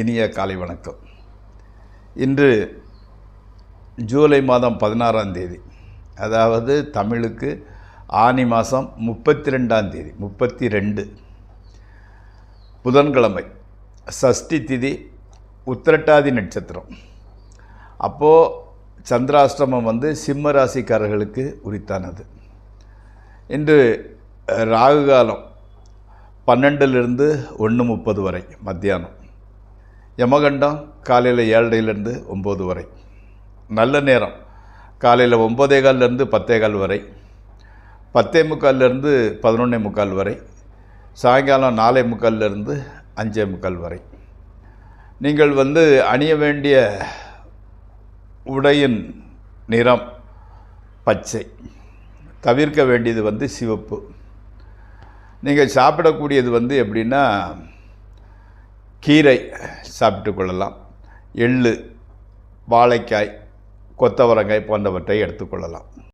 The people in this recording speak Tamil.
இனிய காலை வணக்கம். இன்று ஜூலை மாதம் 16ஆம் தேதி, அதாவது தமிழுக்கு ஆனி மாதம் 32ஆம் தேதி, 32 புதன்கிழமை, சஷ்டி திதி, உத்திரட்டாதி நட்சத்திரம். அப்போது சந்திராஷ்டமம் சிம்ம ராசிக்காரர்களுக்கு உரித்தானது. இன்று ராகு காலம் 12லிருந்து 1:30 வரை மத்தியானம். யமகண்டம் காலையில் 7:30லேருந்து 9 வரை. நல்ல நேரம் காலையில் 9:15லேருந்து 10:15 வரை, 10:45லேருந்து 11:45 வரை, சாயங்காலம் 4:45லேருந்து 5:45 வரை. நீங்கள் அணிய வேண்டிய உடையின் நிறம் பச்சை, தவிர்க்க வேண்டியது சிவப்பு. நீங்கள் சாப்பிடக்கூடியது எப்படின்னா, கீரை சாப்பிட்டு கொள்ளலாம், எள்ளு, வாழைக்காய், கொத்தவரங்காய் போன்றவற்றை எடுத்துக்கொள்ளலாம்.